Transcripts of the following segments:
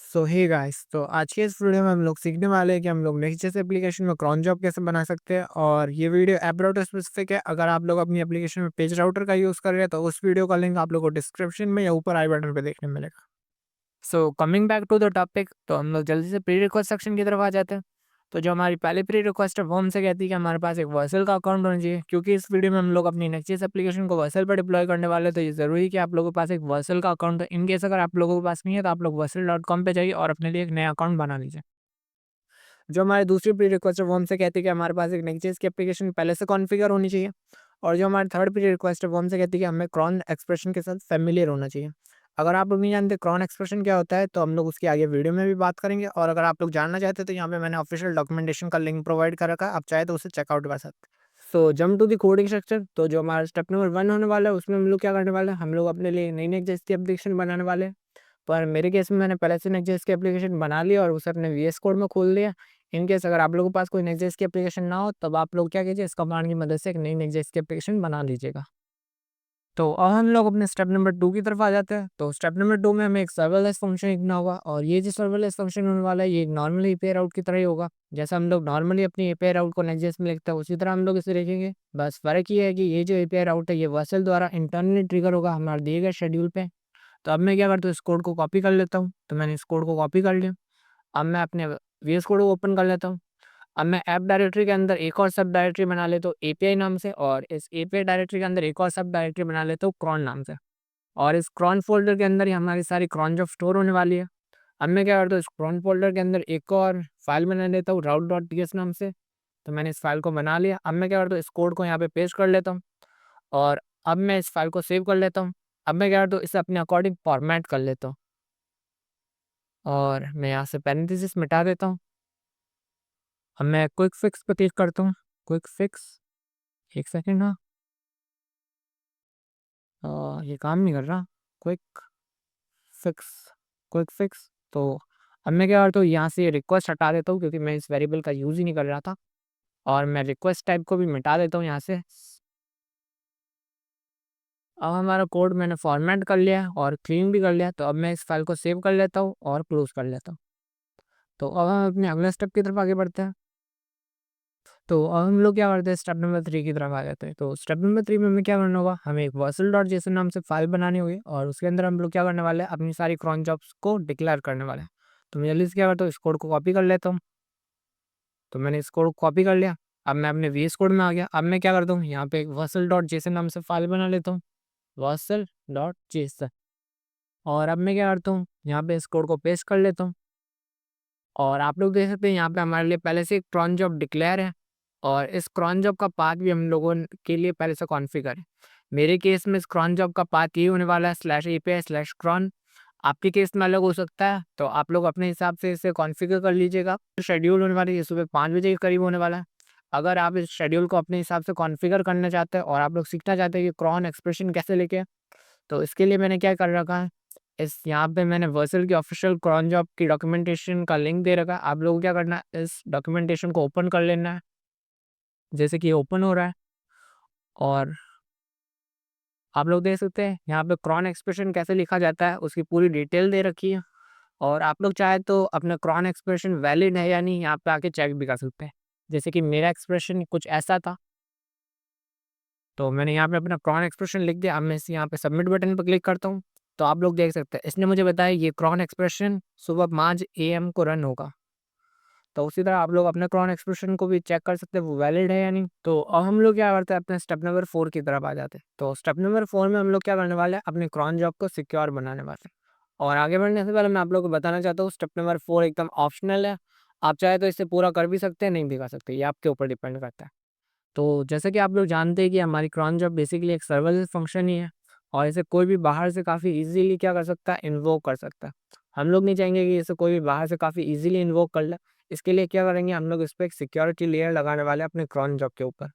सो hey guys, तो आज के इस वीडियो में हम लोग सीखने वाले हैं कि हम लोग नेक्स्ट.जेएस एप्लीकेशन में क्रॉन जॉब कैसे बना सकते हैं। और ये वीडियो ऐप राउटर स्पेसिफिक है। अगर आप लोग अपनी एप्लीकेशन में पेज राउटर का यूज़ कर रहे हैं तो उस वीडियो का लिंक आप लोग को डिस्क्रिप्शन में या ऊपर आई बटन पे देखने मिलेगा। So coming back to the topic, तो हम लोग जल्दी से प्री रिक्वेस्ट सेक्शन की तरफ आ जाते हैं। तो जो हमारी पहली प्री रिक्वेस्ट है वो हमसे कहती है कि हमारे पास एक वर्सल का अकाउंट होना चाहिए, क्योंकि इस वीडियो में हम लोग अपनी नेक्स्ट.जेएस एप्लीकेशन को वर्सल पर डिप्लॉय करने वाले हैं। तो ये ज़रूरी है कि आप लोगों के पास एक वर्सल का अकाउंट है। इन केस अगर आप लोगों के पास नहीं है तो आप लोग वर्सल.com पे जाइए और अपने लिए एक नया अकाउंट बना लीजिए। जो हमारी दूसरी प्री रिक्वेस्ट है वो हमसे कहती है कि हमारे पास एक नेक्स्ट.जेएस की एप्लीकेशन पहले से कॉन्फ़िगर होनी चाहिए। और जो हमारी थर्ड प्री रिक्वेस्ट है वो हमसे कहती है कि हमें क्रॉन एक्सप्रेशन के साथ फ़ैमिलियर होना चाहिए। अगर आप लोग नहीं जानते क्रॉन एक्सप्रेशन क्या होता है तो हम लोग उसकी आगे वीडियो में भी बात करेंगे, और अगर आप लोग जानना चाहते हैं तो यहाँ पे मैंने ऑफिशियल डॉक्यूमेंटेशन का लिंक प्रोवाइड कर रखा है, आप चाहे तो उसे चेकआउट कर सकते हैं। So jump to the coding structure, तो जो हमारा स्टेप नंबर 1 होने वाला है उसमें हम लोग क्या करने वाले हैं, हम लोग अपने लिए नई नेक्स्ट.जेएस की एप्लीकेशन बनाने वाले हैं। पर मेरे केस में मैंने पहले से नेक्स्ट.जेएस की एप्लीकेशन बना ली और उसे अपने वीएस कोड में खोल दिया। इन केस अगर आप लोगों के पास कोई नेक्स्ट.जेएस की एप्लीकेशन ना हो तब आप लोग क्या कीजिए, इस कमांड की मदद से एक नई नेक्स्ट.जेएस की एप्लीकेशन बना लीजिएगा। तो अब हम लोग अपने स्टेप नंबर 2 की तरफ आ जाते हैं। तो स्टेप नंबर 2 में हमें एक सर्वरलेस फंक्शन लिखना होगा, और ये जो सर्वरलेस फंक्शन होने वाला है ये नॉर्मल एपीआई राउट की तरह ही होगा। जैसा हम लोग नॉर्मली अपनी एपीआई राउट को नेक्स्ट.जेएस में लिखते हैं उसी तरह हम लोग इसे लिखेंगे। बस फ़र्क ये है कि ये जो एपीआई राउट है ये वर्सल द्वारा इंटरनली ट्रिगर होगा हमारे दिए गए शेड्यूल पे। तो अब मैं क्या करता हूँ, इस कोड को कॉपी कर लेता हूँ। तो मैंने इस कोड को कॉपी कर लिया। अब मैं अपने वीएस कोड को ओपन कर लेता हूँ। अब मैं ऐप डायरेक्टरी के अंदर एक और सब डायरेक्टरी बना लेता हूँ एपीआई नाम से, और इस एपीआई डायरेक्टरी के अंदर एक और सब डायरेक्टरी बना लेता हूँ क्रॉन नाम से। और इस क्रॉन फ़ोल्डर के अंदर ही हमारी सारी क्रॉन जॉब स्टोर होने वाली है। अब मैं क्या करता हूँ, इस क्रॉन फ़ोल्डर के अंदर एक और फाइल बना लेता हूँ route.ts नाम से। तो मैंने इस फाइल को बना लिया। अब मैं क्या करता हूँ, इस कोड को यहाँ पे पेस्ट कर लेता हूँ, और अब मैं इस फाइल को सेव कर लेता हूँ। अब मैं क्या करता हूँ, इसे अपने अकॉर्डिंग फॉर्मेट कर लेता हूँ, और मैं यहाँ से पैरेंथेसिस मिटा देता हूँ। अब मैं क्विक फिक्स पे क्लिक करता हूँ। क्विक फिक्स, एक सेकंड। हाँ, ये काम नहीं कर रहा। Quick fix, quick fix. तो अब मैं क्या करता हूँ, यहाँ से ये रिक्वेस्ट हटा देता हूँ, क्योंकि मैं इस वेरिएबल का यूज़ ही नहीं कर रहा था। और मैं रिक्वेस्ट टाइप को भी मिटा देता हूँ यहाँ से। अब हमारा कोड मैंने फॉर्मेट कर लिया है और क्लीन भी कर लिया है। तो अब मैं इस फाइल को सेव कर लेता हूँ और क्लोज कर लेता हूँ। तो अब हम अपने अगले स्टेप की तरफ आगे बढ़ते हैं। तो अब हम लोग क्या करते हैं, स्टेप नंबर 3 की तरफ आ जाते हैं। तो स्टेप नंबर 3 में हमें क्या करना होगा, हमें एक वर्सल.json नाम से फाइल बनानी होगी, और उसके अंदर हम लोग क्या करने वाले हैं, अपनी सारी क्रॉन जॉब्स को डिक्लेयर करने वाले हैं। तो मैं जल्दी से क्या करता हूँ, इस कोड को कॉपी कर लेता हूँ। तो मैंने इस कोड को कॉपी कर लिया। अब मैं अपने वीएस कोड में आ गया। अब मैं क्या करता हूँ, यहाँ पे एक वर्सल.json नाम से फाइल बना लेता हूँ, वर्सल.json। और अब मैं क्या करता हूँ, यहाँ पे इस कोड को पेस्ट कर लेता हूँ। और आप लोग देख सकते हैं यहाँ पे हमारे लिए पहले से एक क्रॉन जॉब डिक्लेयर है, और इस क्रॉन जॉब का पाथ भी हम लोगों के लिए पहले से कॉन्फ़िगर है। मेरे केस में इस क्रॉन जॉब का पाथ ये होने वाला है /API/cron। आपके केस में अलग हो सकता है, तो आप लोग अपने हिसाब से इसे कॉन्फ़िगर कर लीजिएगा। शेड्यूल होने वाली है, ये सुबह 5 बजे के करीब होने वाला है। अगर आप इस शेड्यूल को अपने हिसाब से कॉन्फ़िगर करना चाहते हैं और आप लोग सीखना चाहते हैं कि क्रॉन एक्सप्रेशन कैसे लिखें, तो इसके लिए मैंने क्या कर रखा है, इस यहाँ पे मैंने वर्सल की ऑफिशियल क्रॉन जॉब की डॉक्यूमेंटेशन का लिंक दे रखा है। आप लोगों को क्या करना है, इस डॉक्यूमेंटेशन को ओपन कर लेना है, जैसे कि ये ओपन हो रहा है। और आप लोग देख सकते हैं यहाँ पे क्रॉन एक्सप्रेशन कैसे लिखा जाता है उसकी पूरी डिटेल दे रखी है। और आप लोग चाहे तो अपना क्रॉन एक्सप्रेशन वैलिड है या नहीं यहाँ पे आके चेक भी कर सकते हैं। जैसे कि मेरा एक्सप्रेशन कुछ ऐसा था, तो मैंने यहाँ पे अपना क्रॉन एक्सप्रेशन लिख दिया। अब मैं इस यहाँ पे सबमिट बटन पर क्लिक करता हूँ, तो आप लोग देख सकते हैं इसने मुझे बताया ये क्रॉन एक्सप्रेशन सुबह 5 AM को रन होगा। तो उसी तरह आप लोग अपने क्रॉन एक्सप्रेशन को भी चेक कर सकते हैं वो वैलिड है या नहीं। तो अब हम लोग क्या करते हैं, अपने स्टेप नंबर 4 की तरफ आ जाते हैं। तो स्टेप नंबर 4 में हम लोग क्या करने वाले हैं, अपने क्रॉन जॉब को सिक्योर बनाने वाले हैं। और आगे बढ़ने से पहले मैं आप लोगों को बताना चाहता हूँ, स्टेप नंबर 4 एकदम ऑप्शनल है। आप चाहे तो इसे पूरा कर भी सकते हैं, नहीं भी कर सकते, ये आपके ऊपर डिपेंड करता है। तो जैसे कि आप लोग जानते हैं कि हमारी क्रॉन जॉब बेसिकली एक सर्वरलेस फंक्शन ही है, और इसे कोई भी बाहर से काफ़ी इजीली क्या कर सकता है, इन्वोक कर सकता है। हम लोग नहीं चाहेंगे कि इसे कोई भी बाहर से काफ़ी इजीली इन्वोक कर ले। इसके लिए क्या करेंगे, हम लोग इस पर एक सिक्योरिटी लेयर लगाने वाले हैं अपने क्रॉन जॉब के ऊपर।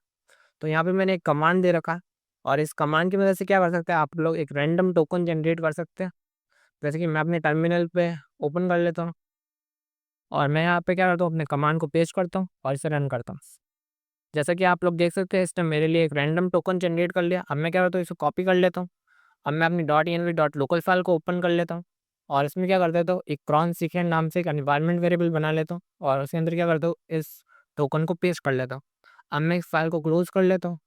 तो यहाँ पे मैंने एक कमांड दे रखा है, और इस कमांड की मदद से क्या कर सकते हैं, आप लोग एक रैंडम टोकन जनरेट कर सकते हैं। जैसे कि मैं अपने टर्मिनल पे ओपन कर लेता हूँ, और मैं यहाँ पे क्या करता हूँ, अपने कमांड को पेस्ट करता हूँ और इसे रन करता हूँ। जैसा कि आप लोग देख सकते हैं इसने मेरे लिए एक रैंडम टोकन जनरेट कर लिया। अब मैं क्या करता हूँ, इसे कॉपी कर लेता हूँ। अब मैं अपनी .env.local फाइल को ओपन कर लेता हूँ, और इसमें क्या करते हो, तो एक cron सीक्वेंट नाम से एक एनवायरनमेंट वेरिएबल बना लेता हूँ और उसके अंदर क्या करता हूँ, इस टोकन को पेस्ट कर लेता हूँ। अब मैं इस फाइल को क्लोज कर लेता हूँ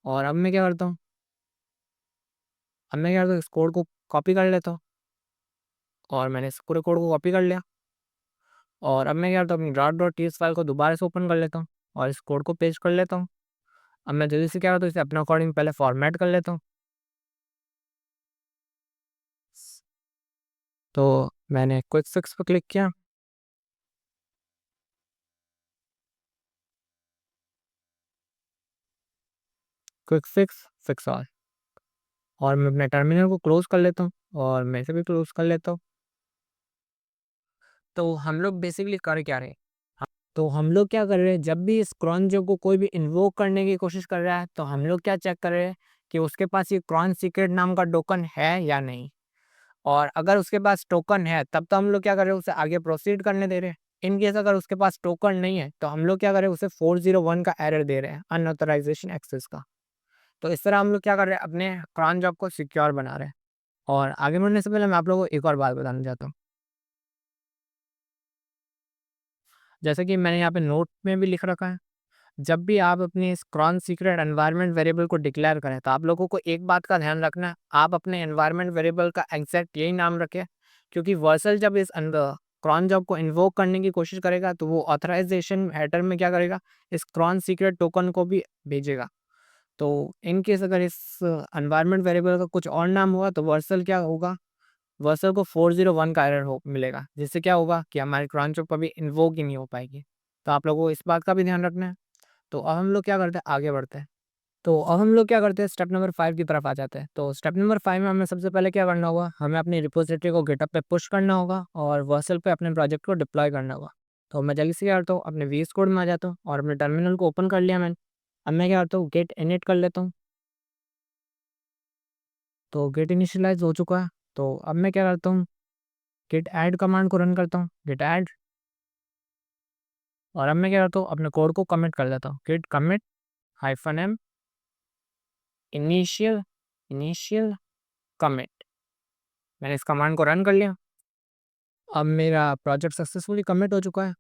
और अब मैं क्या करता हूँ, इस कोड को कॉपी कर लेता हूँ और मैंने इस पूरे कोड को कॉपी कर लिया। और अब मैं क्या करता हूँ, अपनी .ts फाइल को दोबारा से ओपन कर लेता हूँ और इस कोड को पेस्ट कर लेता हूँ। अब मैं जल्दी से क्या करता हूँ, इसे अपने अकॉर्डिंग पहले फॉर्मेट कर लेता हूँ। तो मैंने क्विक फिक्स पर क्लिक किया, क्विक फिक्स फिक्स ऑल, और मैं अपने टर्मिनल को क्लोज कर लेता हूँ और मैं इसे भी क्लोज कर लेता हूँ। तो हम लोग बेसिकली कर क्या रहे हैं, तो हम लोग क्या कर रहे हैं, जब भी इस क्रॉन जॉब को कोई भी इन्वोक करने की कोशिश कर रहा है तो हम लोग क्या चेक कर रहे हैं कि उसके पास ये क्रॉन सीक्रेट नाम का टोकन है या नहीं। और अगर उसके पास टोकन है तब तो हम लोग क्या कर रहे हैं, उसे आगे प्रोसीड करने दे रहे हैं। इन केस अगर उसके पास टोकन नहीं है तो हम लोग क्या कर रहे हैं, उसे 401 का एरर दे रहे हैं, अनऑथराइजेशन एक्सेस का। तो इस तरह हम लोग क्या कर रहे हैं, अपने क्रॉन जॉब को सिक्योर बना रहे हैं। और आगे बढ़ने से पहले मैं आप लोगों को एक और बात बताना चाहता हूँ। जैसे कि मैंने यहाँ पे नोट में भी लिख रखा है, जब भी आप अपनी इस क्रॉन सीक्रेट एनवायरनमेंट वेरिएबल को डिक्लेयर करें तो आप लोगों को एक बात का ध्यान रखना है, आप अपने एनवायरनमेंट वेरिएबल का एग्जैक्ट यही नाम रखें। क्योंकि वर्सल जब इस क्रॉन जॉब को इन्वोक करने की कोशिश करेगा तो वो ऑथराइजेशन हेडर में क्या करेगा, इस क्रॉन सीक्रेट टोकन को भी भेजेगा। तो इन केस अगर इस एनवायरनमेंट वेरिएबल का कुछ और नाम हुआ तो वर्सल क्या होगा, वर्सल को 401 का एरर हो मिलेगा, जिससे क्या होगा कि हमारी क्रॉन जॉब कभी इन्वोक ही नहीं हो पाएगी। तो आप लोगों को इस बात का भी ध्यान रखना है। तो अब हम लोग क्या करते हैं, आगे बढ़ते हैं। तो अब हम लोग क्या करते हैं, स्टेप नंबर 5 की तरफ आ जाते हैं। तो स्टेप नंबर 5 में हमें सबसे पहले क्या करना होगा, हमें अपनी रिपोजिटरी को गिटहब पे पुश करना होगा और वर्सल पे अपने प्रोजेक्ट को डिप्लॉय करना होगा। तो मैं जल्दी से क्या करता हूँ, अपने वीएस कोड में आ जाता हूँ और अपने टर्मिनल को ओपन कर लिया मैंने। अब मैं क्या करता हूँ, गेट इनिट कर लेता हूँ। तो गेट इनिशियलाइज हो चुका है। तो अब मैं क्या करता हूँ, गेट ऐड कमांड को रन करता हूँ, गेट ऐड। और अब मैं क्या करता हूँ, अपने कोड को कमिट कर लेता हूँ, git commit -m initial initial commit. मैंने इस कमांड को रन कर लिया। अब मेरा प्रोजेक्ट सक्सेसफुली कमिट हो चुका है।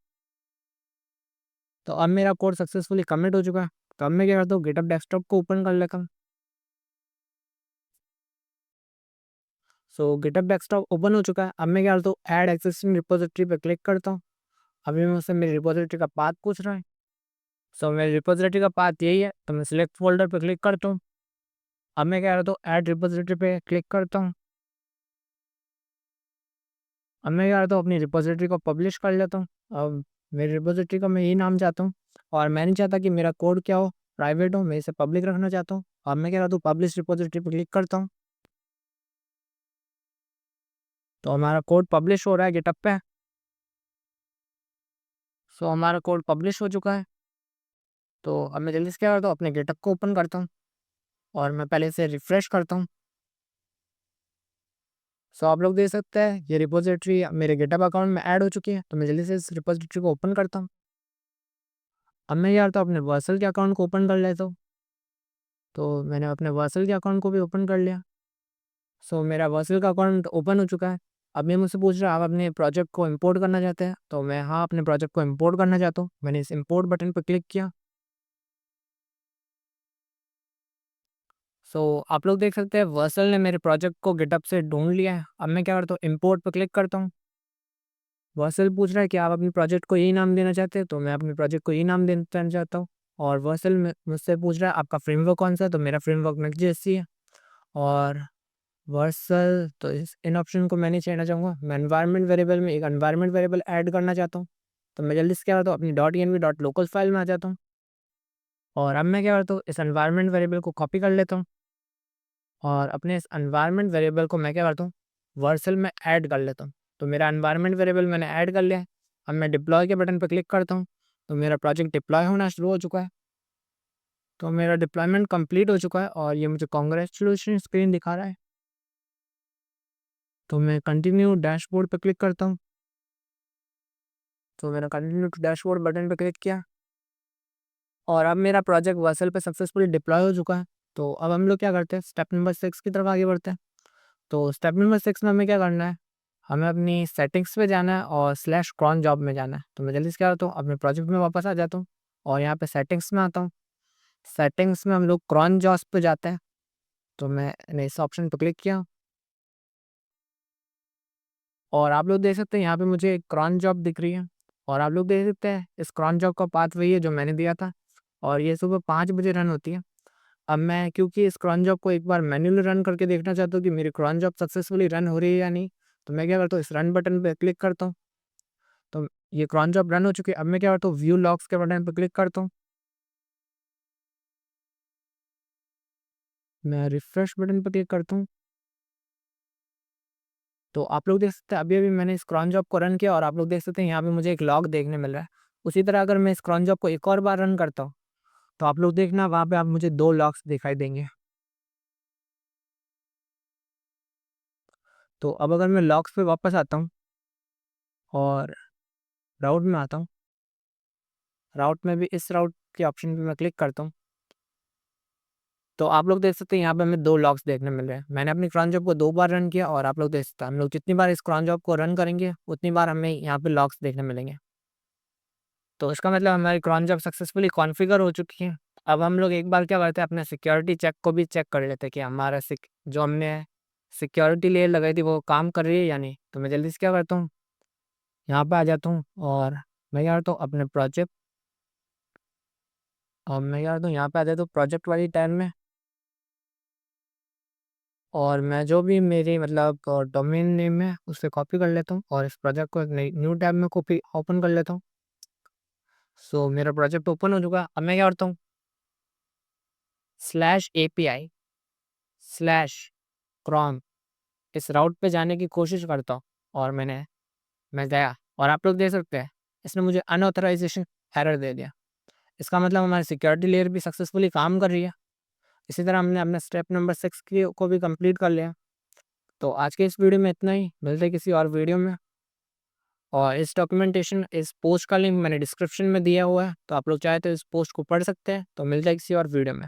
तो अब मेरा कोड सक्सेसफुली कमिट हो चुका है। तो अब मैं क्या करता हूँ, गिटहब डेस्कटॉप को ओपन कर लेता हूँ। सो गिटहब डेस्कटॉप ओपन हो चुका है। अब मैं क्या करता हूँ, ऐड एक्सिस्टिंग रिपोजिटरी पे क्लिक करता हूँ। अभी मुझसे मेरी रिपोजिटरी का पाथ पूछ रहा है। सो मेरी रिपोजिटरी का पाथ यही है, तो मैं सिलेक्ट फोल्डर पे क्लिक करता हूँ। अब मैं क्या करता हूँ, ऐड रिपोजिटरी पे क्लिक करता हूँ। अब मैं क्या करता हूँ, अपनी रिपोजिटरी को पब्लिश कर लेता हूँ। अब मेरी रिपोजिटरी का मैं यही नाम चाहता हूँ और मैं नहीं चाहता कि मेरा कोड क्या हो, प्राइवेट हो, मैं इसे पब्लिक रखना चाहता हूँ। अब मैं क्या करता हूँ, पब्लिश रिपोजिटरी पे क्लिक करता हूँ। तो हमारा कोड पब्लिश हो रहा है गिटहब पे। सो हमारा कोड पब्लिश हो चुका है। तो अब मैं जल्दी से क्या करता हूँ, अपने गिटहब को ओपन करता हूँ और मैं पहले इसे रिफ्रेश करता हूँ। सो आप लोग देख सकते हैं ये रिपोजिटरी मेरे गिटहब अकाउंट में ऐड हो चुकी है। तो मैं जल्दी से इस रिपोजिटरी को ओपन करता हूँ। अब मैं क्या करता हूँ, अपने वर्सल के अकाउंट को ओपन कर लेता हूँ। तो मैंने अपने वर्सल के अकाउंट को भी ओपन कर लिया। सो मेरा वर्सल का अकाउंट ओपन हो चुका है। अब ये मुझसे पूछ रहा है, आप अपने प्रोजेक्ट को इंपोर्ट करना चाहते हैं। तो मैं हाँ, अपने प्रोजेक्ट को इंपोर्ट करना चाहता हूँ। मैंने इस इंपोर्ट बटन पर क्लिक किया। सो आप लोग देख सकते हैं वर्सल ने मेरे प्रोजेक्ट को गिटहब से ढूंढ लिया है। अब मैं क्या करता हूँ, इंपोर्ट पर क्लिक करता हूँ। वर्सल पूछ रहा है कि आप अपने प्रोजेक्ट को यही नाम देना चाहते हैं। तो मैं अपने प्रोजेक्ट को यही नाम देना चाहता हूँ। और वर्सल मुझसे पूछ रहा है आपका फ्रेमवर्क कौन सा है। तो मेरा फ्रेमवर्क नेक्स्ट.js है। और वर्सल तो इस इन ऑप्शन को मैं नहीं छेड़ना चाहूँगा। मैं एनवायरनमेंट वेरिएबल में एक एनवायरनमेंट वेरिएबल ऐड करना चाहता हूँ। तो मैं जल्दी से क्या करता हूँ, अपनी .env.local फाइल में आ जाता हूँ। और अब मैं क्या करता हूँ, इस एनवायरनमेंट वेरिएबल को कॉपी कर लेता हूँ और अपने इस एनवायरनमेंट वेरिएबल को मैं क्या करता हूँ, वर्सल में ऐड कर लेता हूँ। तो मेरा एनवायरनमेंट वेरिएबल मैंने ऐड कर लिया है। अब मैं डिप्लॉय के बटन पर क्लिक करता हूँ। तो मेरा प्रोजेक्ट डिप्लॉय होना शुरू हो चुका है। तो मेरा डिप्लॉयमेंट कंप्लीट हो चुका है और ये मुझे कॉन्ग्रेचुलेशन स्क्रीन दिखा रहा है। तो मैं कंटिन्यू डैशबोर्ड पर क्लिक करता हूँ। तो मैंने कंटिन्यू टू डैशबोर्ड बटन पर क्लिक किया और अब मेरा प्रोजेक्ट वर्सल पे सक्सेसफुली डिप्लॉय हो चुका है। तो अब हम लोग क्या करते हैं, स्टेप नंबर 6 की तरफ आगे बढ़ते हैं। तो स्टेप नंबर 6 में हमें क्या करना है, हमें अपनी सेटिंग्स पे जाना है और स्लैश क्रॉन जॉब में जाना है। तो मैं जल्दी से क्या करता हूँ, अपने प्रोजेक्ट में वापस आ जाता हूँ और यहाँ पे सेटिंग्स में आता हूँ। सेटिंग्स में हम लोग क्रॉन जॉब्स पे जाते हैं। तो मैंने इस ऑप्शन पर क्लिक किया और आप लोग देख सकते हैं यहाँ पे मुझे एक क्रॉन जॉब दिख रही है और आप लोग देख सकते हैं इस क्रॉन जॉब का पाथ वही है जो मैंने दिया था और ये सुबह 5 बजे रन होती है। अब मैं क्योंकि इस क्रॉन जॉब को एक बार मैन्युअली रन करके देखना चाहता हूँ कि मेरी क्रॉन जॉब सक्सेसफुली रन हो रही है या नहीं, तो मैं क्या करता हूँ, इस रन बटन पे क्लिक करता हूँ। तो ये क्रॉन जॉब रन हो चुकी है। अब मैं क्या करता हूँ, व्यू लॉग्स के बटन पे क्लिक करता हूँ। मैं रिफ्रेश बटन पे क्लिक करता हूँ। तो आप लोग देख सकते हैं अभी अभी मैंने इस क्रॉन जॉब को रन किया और आप लोग देख सकते हैं यहाँ पे मुझे एक लॉग देखने मिल रहा है। उसी तरह अगर मैं इस क्रॉन जॉब को एक और बार रन करता हूँ तो आप लोग देखना वहाँ पे आप मुझे 2 लॉग्स दिखाई देंगे। तो अब अगर मैं लॉग्स पे वापस आता हूँ और राउट में आता हूँ, राउट में भी इस राउट के ऑप्शन पे मैं क्लिक करता हूँ, तो आप लोग देख सकते हैं यहाँ पे हमें 2 लॉग्स देखने मिल रहे हैं। मैंने अपनी क्रॉन जॉब को 2 बार रन किया और आप लोग देख सकते हैं हम लोग जितनी बार इस क्रॉन जॉब को रन करेंगे उतनी बार हमें यहाँ पे लॉग्स देखने मिलेंगे। तो इसका मतलब हमारी क्रॉन जॉब सक्सेसफुली कॉन्फ़िगर हो चुकी है। अब हम लोग एक बार क्या करते हैं, अपने सिक्योरिटी चेक को भी चेक कर लेते हैं कि हमारा जो हमने सिक्योरिटी लेयर लगाई थी वो काम कर रही है या नहीं। तो मैं जल्दी से क्या करता हूँ, यहाँ पे आ जाता हूँ और मैं क्या करता हूँ अपने प्रोजेक्ट, और मैं क्या करता हूँ यहाँ पे आ जाता हूँ प्रोजेक्ट वाली टैब में और मैं जो भी मेरी मतलब डोमेन नेम है उसे कॉपी कर लेता हूँ और इस प्रोजेक्ट को नई न्यू टैब में कॉपी ओपन कर लेता हूँ। सो मेरा प्रोजेक्ट ओपन हो चुका है। अब मैं क्या करता हूँ, स्लैश API स्लैश क्रॉम इस राउट पे जाने की कोशिश करता हूँ और मैं गया और आप लोग देख सकते हैं इसने मुझे अनऑथराइजेशन एरर दे दिया। इसका मतलब हमारी सिक्योरिटी लेयर भी सक्सेसफुली काम कर रही है। इसी तरह हमने अपना स्टेप नंबर 6 की को भी कंप्लीट कर लिया। तो आज के इस वीडियो में इतना ही, मिलते हैं किसी और वीडियो में। और इस डॉक्यूमेंटेशन इस पोस्ट का लिंक मैंने डिस्क्रिप्शन में दिया हुआ है, तो आप लोग चाहे तो इस पोस्ट को पढ़ सकते हैं। तो मिलते हैं किसी और वीडियो में।